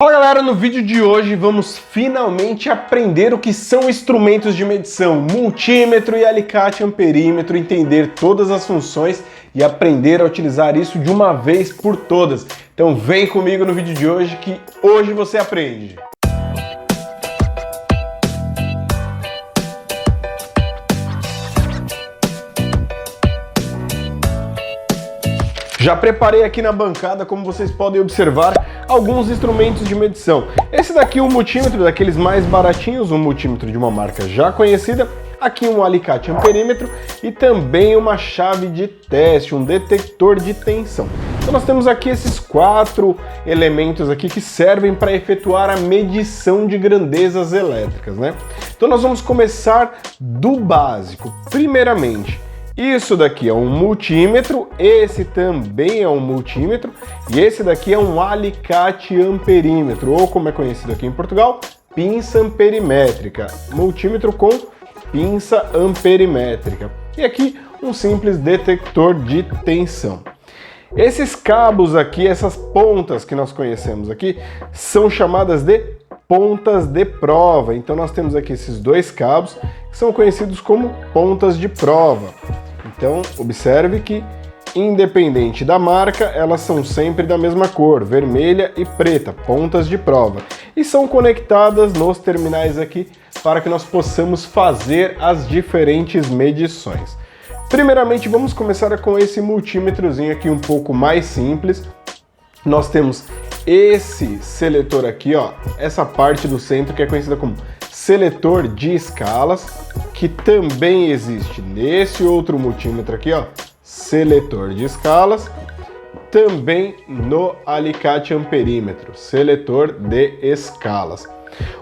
Fala galera, no vídeo de hoje vamos finalmente aprender o que são instrumentos de medição, multímetro e alicate amperímetro, entender todas as funções e aprender a utilizar isso de uma vez por todas. Então vem comigo no vídeo de hoje que hoje você aprende. Já preparei aqui na bancada, como vocês podem observar, alguns instrumentos de medição. Esse daqui é um multímetro daqueles mais baratinhos, um multímetro de uma marca já conhecida. Aqui um alicate amperímetro e também uma chave de teste, um detector de tensão. Então nós temos aqui esses 4 elementos aqui que servem para efetuar a medição de grandezas elétricas, né? Então nós vamos começar do básico. Primeiramente, isso daqui é um multímetro, esse também é um multímetro e esse daqui é um alicate amperímetro, ou como é conhecido aqui em Portugal, pinça amperimétrica, multímetro com pinça amperimétrica. E aqui um simples detector de tensão. Esses cabos aqui, essas pontas que nós conhecemos aqui, são chamadas de pontas de prova. Então nós temos aqui esses 2 cabos que são conhecidos como pontas de prova. Então, observe que, independente da marca, elas são sempre da mesma cor, vermelha e preta, pontas de prova. E são conectadas nos terminais aqui para que nós possamos fazer as diferentes medições. Primeiramente, vamos começar com esse multímetrozinho aqui um pouco mais simples. Nós temos esse seletor aqui, ó, essa parte do centro que é conhecida como seletor de escalas, que também existe nesse outro multímetro aqui, ó, seletor de escalas, também no alicate amperímetro, seletor de escalas.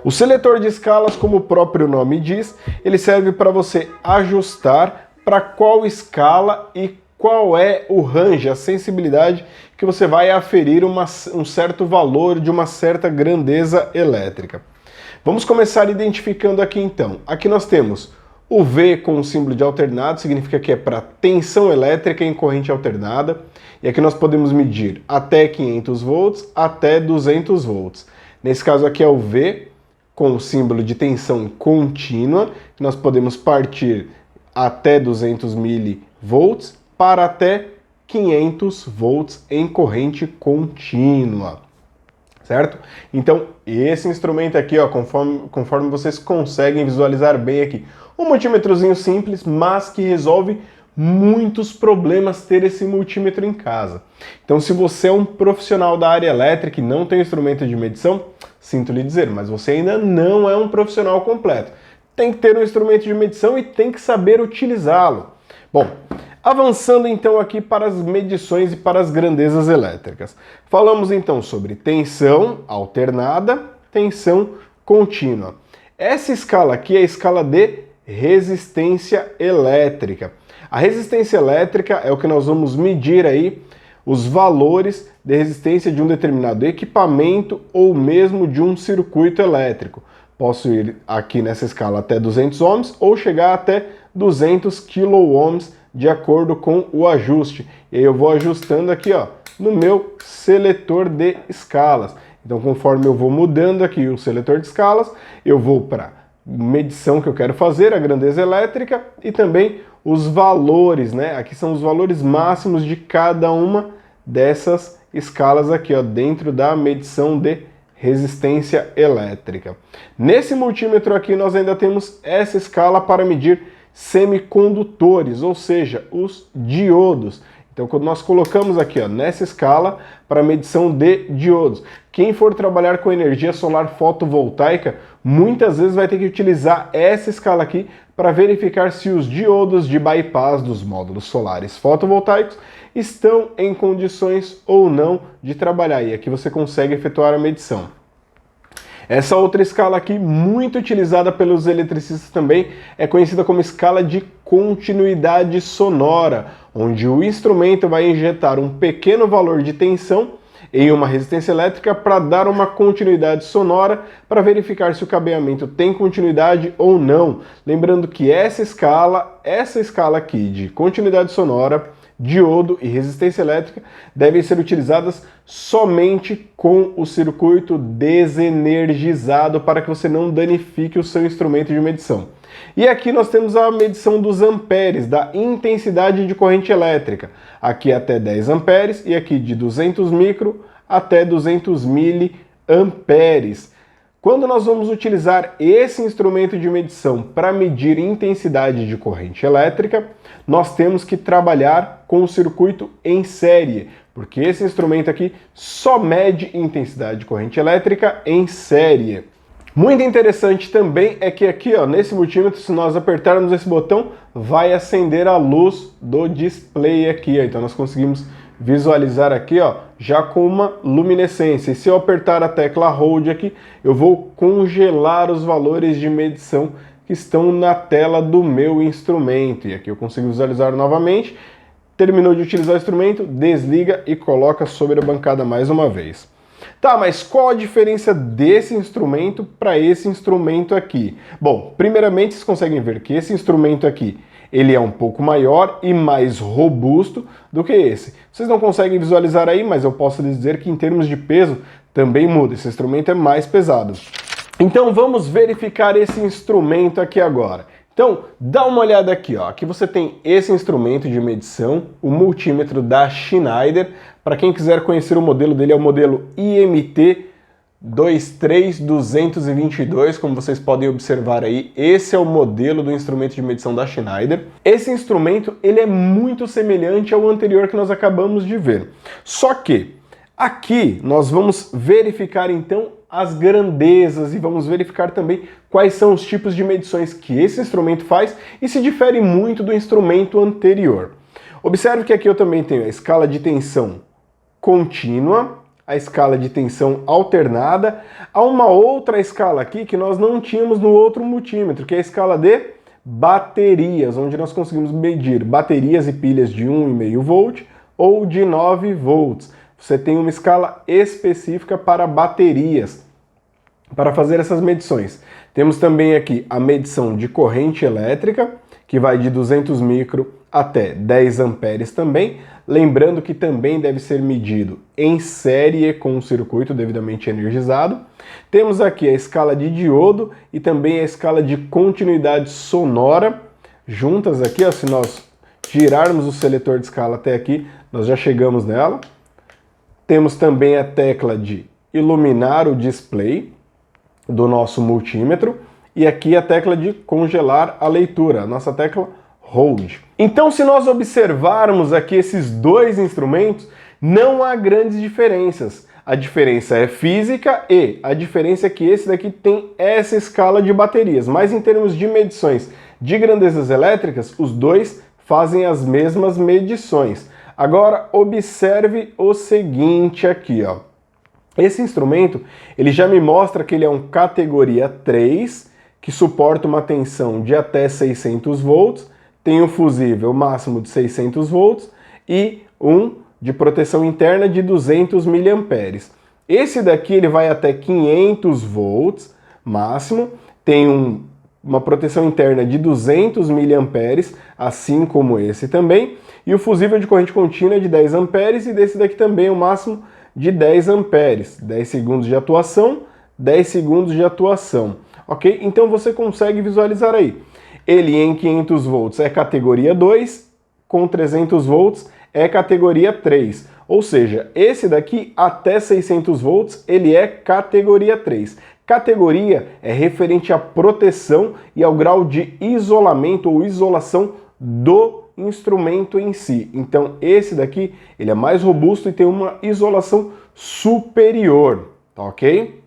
O seletor de escalas, como o próprio nome diz, ele serve para você ajustar para qual escala e qual é o range, a sensibilidade que você vai aferir um certo valor de uma certa grandeza elétrica. Vamos começar identificando aqui então. Aqui nós temos o V com o símbolo de alternado, significa que é para tensão elétrica em corrente alternada. E aqui nós podemos medir até 500 volts, até 200 volts. Nesse caso aqui é o V com o símbolo de tensão contínua. Nós podemos partir até 200 milivolts para até 500 volts em corrente contínua. Certo? Então, esse instrumento aqui, ó, conforme vocês conseguem visualizar bem aqui, um multímetrozinho simples, mas que resolve muitos problemas ter esse multímetro em casa. Então, se você é um profissional da área elétrica e não tem instrumento de medição, sinto lhe dizer, mas você ainda não é um profissional completo. Tem que ter um instrumento de medição e tem que saber utilizá-lo. Bom, avançando então aqui para as medições e para as grandezas elétricas. Falamos então sobre tensão alternada, tensão contínua. Essa escala aqui é a escala de resistência elétrica. A resistência elétrica é o que nós vamos medir aí os valores de resistência de um determinado equipamento ou mesmo de um circuito elétrico. Posso ir aqui nessa escala até 200 ohms ou chegar até 200 kΩ de acordo com o ajuste. E aí eu vou ajustando aqui, ó, no meu seletor de escalas. Então, conforme eu vou mudando aqui o seletor de escalas, eu vou para medição que eu quero fazer, a grandeza elétrica e também os valores, né? Aqui são os valores máximos de cada uma dessas escalas aqui, ó, dentro da medição de resistência elétrica. Nesse multímetro aqui nós ainda temos essa escala para medir semicondutores, ou seja, os diodos. Então, quando nós colocamos aqui, ó, nessa escala para medição de diodos, quem for trabalhar com energia solar fotovoltaica, muitas vezes vai ter que utilizar essa escala aqui para verificar se os diodos de bypass dos módulos solares fotovoltaicos estão em condições ou não de trabalhar. E aqui você consegue efetuar a medição. Essa outra escala aqui, muito utilizada pelos eletricistas também, é conhecida como escala de continuidade sonora, onde o instrumento vai injetar um pequeno valor de tensão em uma resistência elétrica para dar uma continuidade sonora para verificar se o cabeamento tem continuidade ou não. Lembrando que essa escala aqui de continuidade sonora diodo e resistência elétrica devem ser utilizadas somente com o circuito desenergizado para que você não danifique o seu instrumento de medição. E aqui nós temos a medição dos amperes, da intensidade de corrente elétrica. Aqui até 10 amperes e aqui de 200 micro até 200 miliamperes. Quando nós vamos utilizar esse instrumento de medição para medir intensidade de corrente elétrica, nós temos que trabalhar com o circuito em série, porque esse instrumento aqui só mede intensidade de corrente elétrica em série. Muito interessante também é que aqui, ó, nesse multímetro, se nós apertarmos esse botão, vai acender a luz do display aqui, ó. Então nós conseguimos visualizar aqui, ó, já com uma luminescência. E se eu apertar a tecla Hold aqui, eu vou congelar os valores de medição que estão na tela do meu instrumento. E aqui eu consigo visualizar novamente. Terminou de utilizar o instrumento, desliga e coloca sobre a bancada mais uma vez. Tá, mas qual a diferença desse instrumento para esse instrumento aqui? Bom, primeiramente vocês conseguem ver que esse instrumento aqui, ele é um pouco maior e mais robusto do que esse. Vocês não conseguem visualizar aí, mas eu posso lhes dizer que em termos de peso também muda. Esse instrumento é mais pesado. Então vamos verificar esse instrumento aqui agora. Então, dá uma olhada aqui, ó. Aqui você tem esse instrumento de medição, o multímetro da Schneider. Para quem quiser conhecer o modelo dele, é o modelo IMT 23222, como vocês podem observar aí, esse é o modelo do instrumento de medição da Schneider. Esse instrumento, ele é muito semelhante ao anterior que nós acabamos de ver. Só que aqui nós vamos verificar então as grandezas e vamos verificar também quais são os tipos de medições que esse instrumento faz e se difere muito do instrumento anterior. Observe que aqui eu também tenho a escala de tensão contínua, a escala de tensão alternada, há uma outra escala aqui que nós não tínhamos no outro multímetro, que é a escala de baterias, onde nós conseguimos medir baterias e pilhas de 1,5 volt ou de 9 volts. Você tem uma escala específica para baterias, para fazer essas medições. Temos também aqui a medição de corrente elétrica, que vai de 200 micro até 10 amperes também. Lembrando que também deve ser medido em série com o circuito devidamente energizado. Temos aqui a escala de diodo e também a escala de continuidade sonora. Juntas aqui, ó, se nós girarmos o seletor de escala até aqui, nós já chegamos nela. Temos também a tecla de iluminar o display do nosso multímetro e aqui a tecla de congelar a leitura, a nossa tecla Hold. Então, se nós observarmos aqui esses dois instrumentos, não há grandes diferenças. A diferença é física e a diferença é que esse daqui tem essa escala de baterias, mas em termos de medições de grandezas elétricas, os dois fazem as mesmas medições. Agora, observe o seguinte aqui, ó. Esse instrumento, ele já me mostra que ele é um categoria 3, que suporta uma tensão de até 600 volts, tem um fusível máximo de 600 volts e um de proteção interna de 200 miliamperes. Esse daqui ele vai até 500 volts máximo, tem uma proteção interna de 200 miliamperes, assim como esse também, e o fusível de corrente contínua é de 10 amperes e desse daqui também o máximo de 10 amperes, 10 segundos de atuação, 10 segundos de atuação, ok? Então você consegue visualizar aí. Ele em 500 volts é categoria 2, com 300 volts é categoria 3. Ou seja, esse daqui até 600 volts ele é categoria 3. Categoria é referente à proteção e ao grau de isolamento ou isolação do instrumento em si. Então esse daqui ele é mais robusto e tem uma isolação superior, tá ok?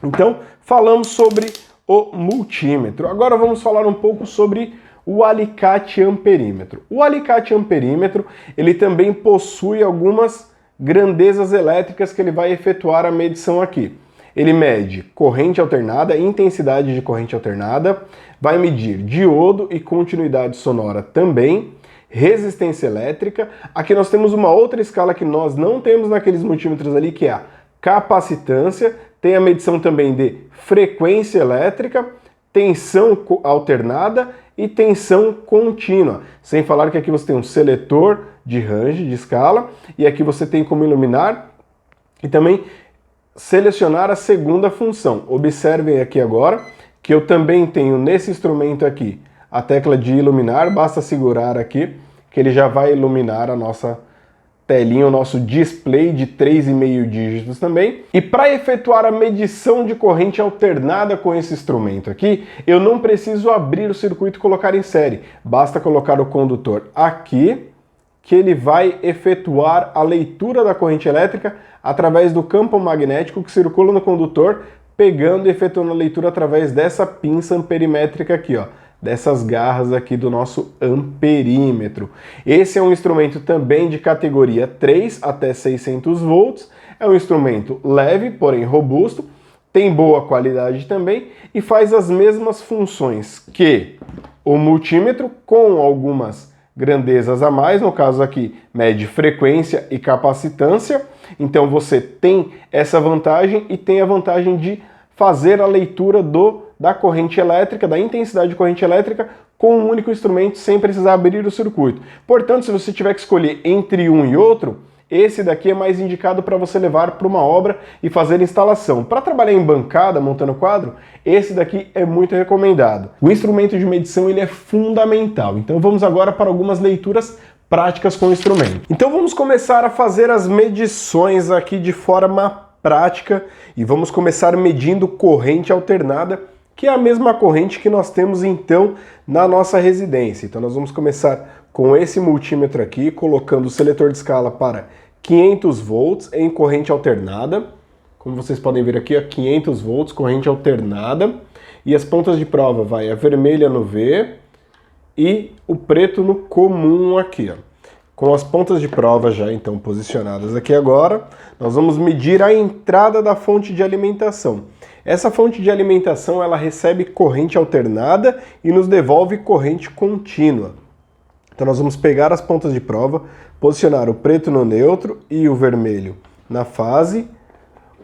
Então falamos sobre o multímetro. Agora vamos falar um pouco sobre o alicate amperímetro. O alicate amperímetro, ele também possui algumas grandezas elétricas que ele vai efetuar a medição aqui. Ele mede corrente alternada, intensidade de corrente alternada, vai medir diodo e continuidade sonora também, resistência elétrica. Aqui nós temos uma outra escala que nós não temos naqueles multímetros ali, que é a capacitância, tem a medição também de frequência elétrica, tensão alternada e tensão contínua. Sem falar que aqui você tem um seletor de range, de escala, e aqui você tem como iluminar e também selecionar a segunda função. Observem aqui agora que eu também tenho nesse instrumento aqui a tecla de iluminar, basta segurar aqui que ele já vai iluminar a nossa telinha, o nosso display de 3,5 dígitos também. E para efetuar a medição de corrente alternada com esse instrumento aqui, eu não preciso abrir o circuito e colocar em série. Basta colocar o condutor aqui, que ele vai efetuar a leitura da corrente elétrica através do campo magnético que circula no condutor, pegando e efetuando a leitura através dessa pinça amperimétrica aqui, ó, dessas garras aqui do nosso amperímetro. Esse é um instrumento também de categoria 3 até 600 volts, é um instrumento leve, porém robusto, tem boa qualidade também e faz as mesmas funções que o multímetro, com algumas grandezas a mais, no caso aqui mede frequência e capacitância, então você tem essa vantagem e tem a vantagem de fazer a leitura da corrente elétrica, da intensidade de corrente elétrica, com um único instrumento, sem precisar abrir o circuito. Portanto, se você tiver que escolher entre um e outro, esse daqui é mais indicado para você levar para uma obra e fazer instalação. Para trabalhar em bancada, montando quadro, esse daqui é muito recomendado. O instrumento de medição ele é fundamental. Então vamos agora para algumas leituras práticas com o instrumento. Então vamos começar a fazer as medições aqui de forma prática e vamos começar medindo corrente alternada, que é a mesma corrente que nós temos então na nossa residência. Então nós vamos começar com esse multímetro aqui, colocando o seletor de escala para 500 volts em corrente alternada. Como vocês podem ver aqui, ó, 500 volts, corrente alternada. E as pontas de prova vai a vermelha no V e o preto no comum aqui, ó. Com as pontas de prova já então posicionadas aqui agora, nós vamos medir a entrada da fonte de alimentação. Essa fonte de alimentação ela recebe corrente alternada e nos devolve corrente contínua. Então nós vamos pegar as pontas de prova, posicionar o preto no neutro e o vermelho na fase.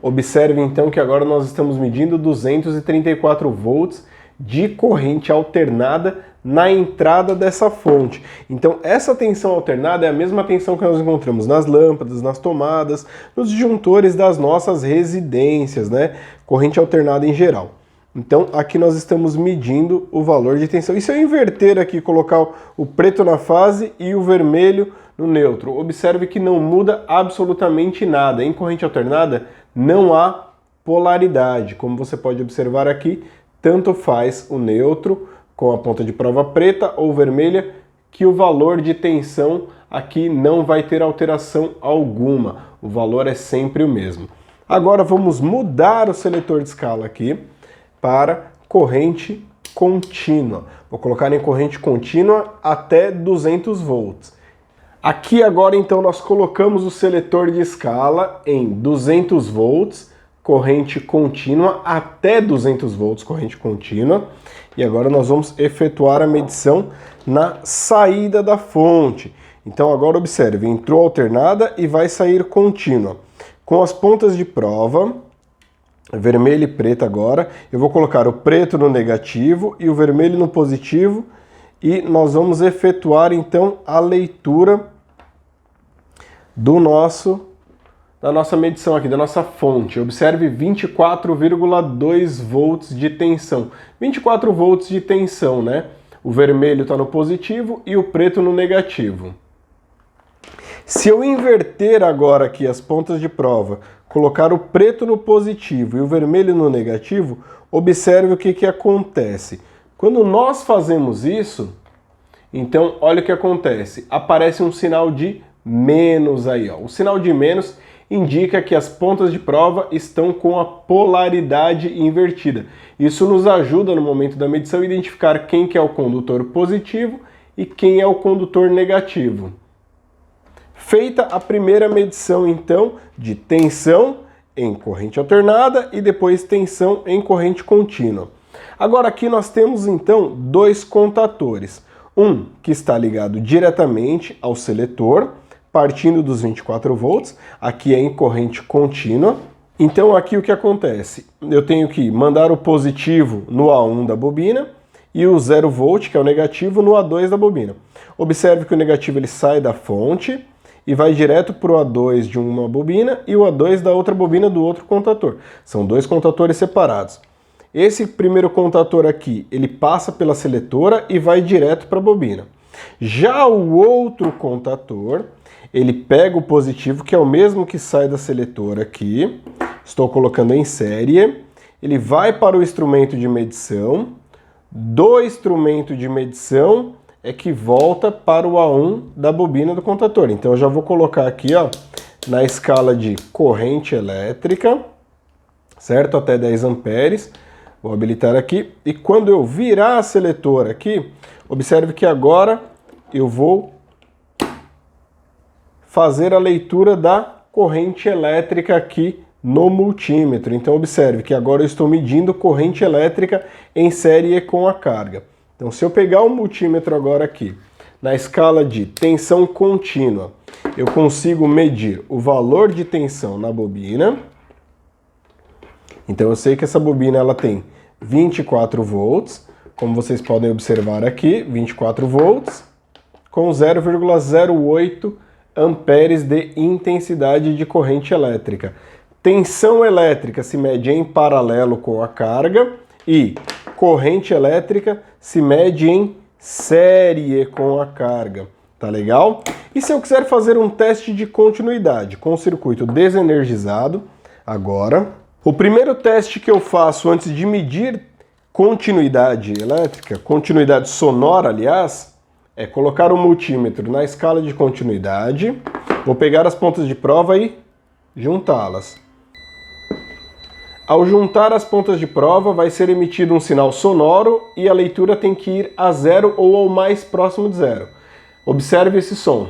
Observe então que agora nós estamos medindo 234 volts de corrente alternada na entrada dessa fonte. Então essa tensão alternada é a mesma tensão que nós encontramos nas lâmpadas, nas tomadas, nos disjuntores das nossas residências, né? Corrente alternada em geral. Então aqui nós estamos medindo o valor de tensão. E se eu inverter aqui, colocar o preto na fase e o vermelho no neutro, observe que não muda absolutamente nada. Em corrente alternada não há polaridade, como você pode observar aqui, tanto faz o neutro com a ponta de prova preta ou vermelha, que o valor de tensão aqui não vai ter alteração alguma. O valor é sempre o mesmo. Agora vamos mudar o seletor de escala aqui para corrente contínua. Vou colocar em corrente contínua até 200 volts. Aqui agora então nós colocamos o seletor de escala em 200 volts, corrente contínua até 200 volts, corrente contínua. E agora nós vamos efetuar a medição na saída da fonte. Então agora observe, entrou alternada e vai sair contínua. Com as pontas de prova, vermelho e preto agora, eu vou colocar o preto no negativo e o vermelho no positivo e nós vamos efetuar então a leitura da nossa medição aqui, da nossa fonte. Observe 24,2 volts de tensão. 24 volts de tensão, né? O vermelho está no positivo e o preto no negativo. Se eu inverter agora aqui as pontas de prova, colocar o preto no positivo e o vermelho no negativo, observe o que acontece. Quando nós fazemos isso, então olha o que acontece. Aparece um sinal de menos aí, ó. O sinal de menos indica que as pontas de prova estão com a polaridade invertida. Isso nos ajuda no momento da medição a identificar quem que é o condutor positivo e quem é o condutor negativo. Feita a primeira medição então de tensão em corrente alternada e depois tensão em corrente contínua. Agora aqui nós temos então dois contatores. Um que está ligado diretamente ao seletor, partindo dos 24 volts, aqui é em corrente contínua. Então aqui o que acontece? Eu tenho que mandar o positivo no A1 da bobina e o 0 volt, que é o negativo, no A2 da bobina. Observe que o negativo ele sai da fonte e vai direto para o A2 de uma bobina e o A2 da outra bobina do outro contator. São dois contatores separados. Esse primeiro contator aqui, ele passa pela seletora e vai direto para a bobina. Já o outro contator, ele pega o positivo, que é o mesmo que sai da seletora aqui, estou colocando em série, ele vai para o instrumento de medição, do instrumento de medição é que volta para o A1 da bobina do contator. Então eu já vou colocar aqui, ó, na escala de corrente elétrica, certo? Até 10 amperes. Vou habilitar aqui. E quando eu virar a seletora aqui, observe que agora eu vou fazer a leitura da corrente elétrica aqui no multímetro. Então observe que agora eu estou medindo corrente elétrica em série com a carga. Então se eu pegar o multímetro agora aqui, na escala de tensão contínua, eu consigo medir o valor de tensão na bobina. Então eu sei que essa bobina ela tem 24 volts, como vocês podem observar aqui, 24 volts, com 0,08 amperes de intensidade de corrente elétrica. Tensão elétrica se mede em paralelo com a carga e corrente elétrica se mede em série com a carga. Tá legal? E se eu quiser fazer um teste de continuidade com o circuito desenergizado, agora, o primeiro teste que eu faço antes de medir continuidade elétrica, continuidade sonora, aliás, é colocar o multímetro na escala de continuidade, vou pegar as pontas de prova e juntá-las. Ao juntar as pontas de prova, vai ser emitido um sinal sonoro e a leitura tem que ir a 0 ou ao mais próximo de 0. Observe esse som.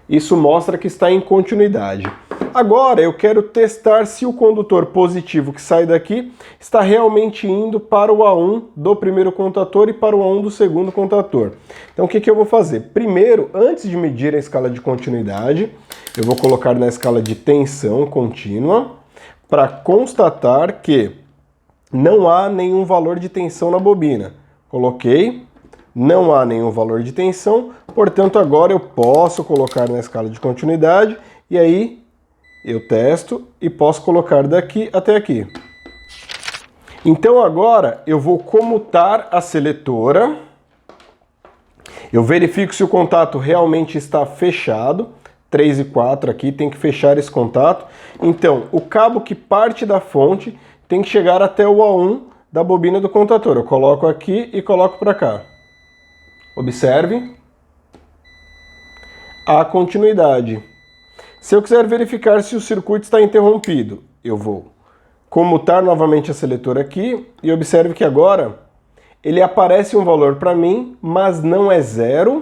Isso mostra que está em continuidade. Agora eu quero testar se o condutor positivo que sai daqui está realmente indo para o A1 do primeiro contator e para o A1 do segundo contator. Então o que eu vou fazer? Primeiro, antes de medir a escala de continuidade, eu vou colocar na escala de tensão contínua para constatar que não há nenhum valor de tensão na bobina. Coloquei, não há nenhum valor de tensão, portanto agora eu posso colocar na escala de continuidade e aí eu testo e posso colocar daqui até aqui. Então agora eu vou comutar a seletora, eu verifico se o contato realmente está fechado, 3 e 4 aqui, tem que fechar esse contato. Então o cabo que parte da fonte tem que chegar até o A1 da bobina do contator. Eu coloco aqui e coloco para cá. Observe a continuidade. Se eu quiser verificar se o circuito está interrompido, eu vou comutar novamente a seletora aqui e observe que agora ele aparece um valor para mim, mas não é 0.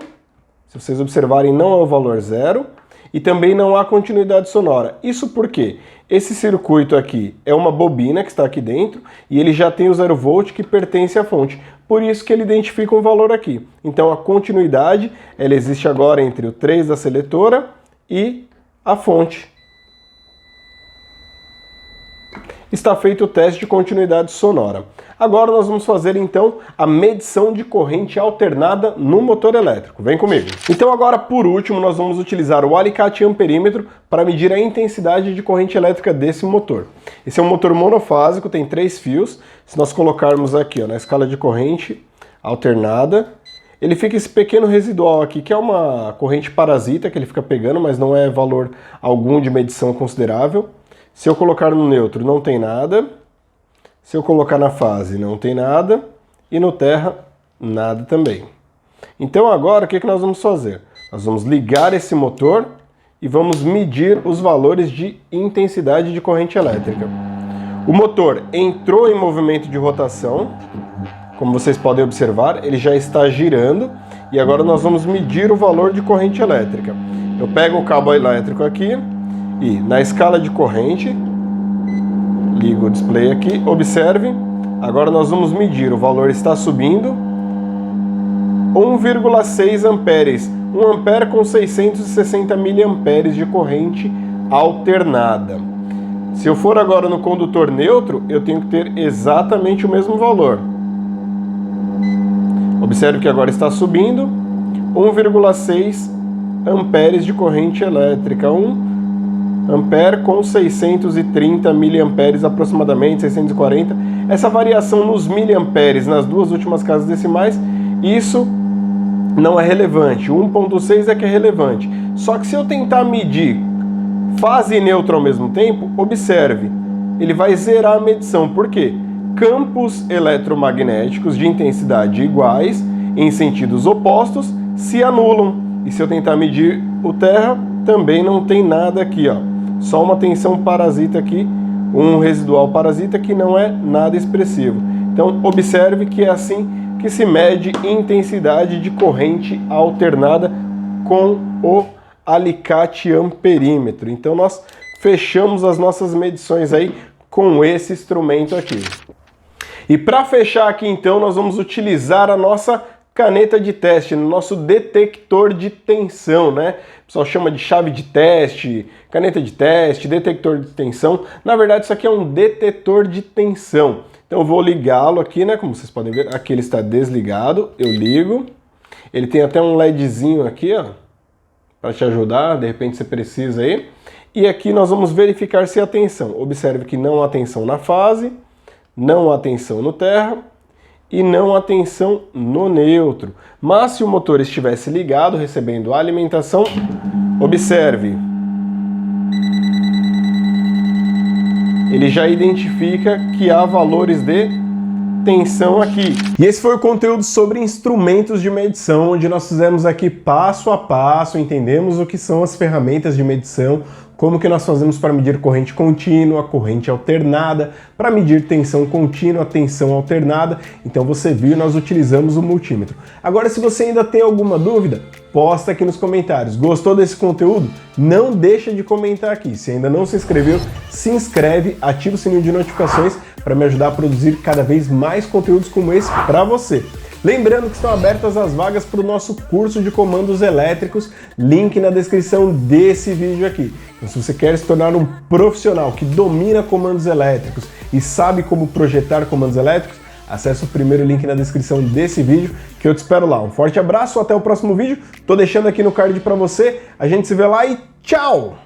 Se vocês observarem, não é o valor 0 e também não há continuidade sonora. Isso porque esse circuito aqui é uma bobina que está aqui dentro e ele já tem o 0 volt que pertence à fonte. Por isso que ele identifica um valor aqui. Então a continuidade ela existe agora entre o 3 da seletora e a fonte. Está feito o teste de continuidade sonora. Agora nós vamos fazer então a medição de corrente alternada no motor elétrico. Vem comigo. Então agora, por último, nós vamos utilizar o alicate amperímetro para medir a intensidade de corrente elétrica desse motor. Esse é um motor monofásico, tem 3 fios. Se nós colocarmos aqui, ó, na escala de corrente alternada, ele fica esse pequeno residual aqui, que é uma corrente parasita que ele fica pegando, mas não é valor algum de medição considerável. Se eu colocar no neutro, não tem nada. Se eu colocar na fase, não tem nada. E no terra, nada também. Então agora, o que nós vamos fazer? Nós vamos ligar esse motor e vamos medir os valores de intensidade de corrente elétrica. O motor entrou em movimento de rotação. Como vocês podem observar, ele já está girando e agora nós vamos medir o valor de corrente elétrica. Eu pego o cabo elétrico aqui e na escala de corrente, ligo o display aqui, observe, agora nós vamos medir, o valor está subindo, 1,6 amperes, 1 ampere com 660 miliamperes de corrente alternada. Se eu for agora no condutor neutro, eu tenho que ter exatamente o mesmo valor. Observe que agora está subindo 1,6 amperes de corrente elétrica. 1 ampere com 630 miliamperes aproximadamente, 640. Essa variação nos miliamperes nas duas últimas casas decimais, isso não é relevante. 1,6 é que é relevante. Só que se eu tentar medir fase e neutro ao mesmo tempo, observe, ele vai zerar a medição. Por quê? Campos eletromagnéticos de intensidade iguais em sentidos opostos se anulam. E se eu tentar medir o terra, também não tem nada aqui, ó. Só uma tensão parasita aqui, um residual parasita que não é nada expressivo. Então observe que é assim que se mede intensidade de corrente alternada com o alicate amperímetro. Então nós fechamos as nossas medições aí com esse instrumento aqui. E para fechar aqui então, nós vamos utilizar a nossa caneta de teste, no nosso detector de tensão, né? O pessoal chama de chave de teste, caneta de teste, detector de tensão. Na verdade, isso aqui é um detetor de tensão. Então eu vou ligá-lo aqui, né? Como vocês podem ver, aqui ele está desligado. Eu ligo. Ele tem até um LEDzinho aqui, ó, para te ajudar, de repente você precisa aí. E aqui nós vamos verificar se há tensão. Observe que não há tensão na fase, não há tensão no terra e não há tensão no neutro. Mas se o motor estivesse ligado, recebendo a alimentação, observe, ele já identifica que há valores de tensão aqui. E esse foi o conteúdo sobre instrumentos de medição, onde nós fizemos aqui passo a passo, entendemos o que são as ferramentas de medição, como que nós fazemos para medir corrente contínua, corrente alternada, para medir tensão contínua, tensão alternada. Então você viu, nós utilizamos o multímetro. Agora, se você ainda tem alguma dúvida, posta aqui nos comentários. Gostou desse conteúdo? Não deixa de comentar aqui. Se ainda não se inscreveu, se inscreve, ativa o sininho de notificações para me ajudar a produzir cada vez mais conteúdos como esse para você. Lembrando que estão abertas as vagas para o nosso curso de comandos elétricos, link na descrição desse vídeo aqui. Então, se você quer se tornar um profissional que domina comandos elétricos e sabe como projetar comandos elétricos, acesse o primeiro link na descrição desse vídeo que eu te espero lá. Um forte abraço, até o próximo vídeo. Tô deixando aqui no card para você. A gente se vê lá e tchau!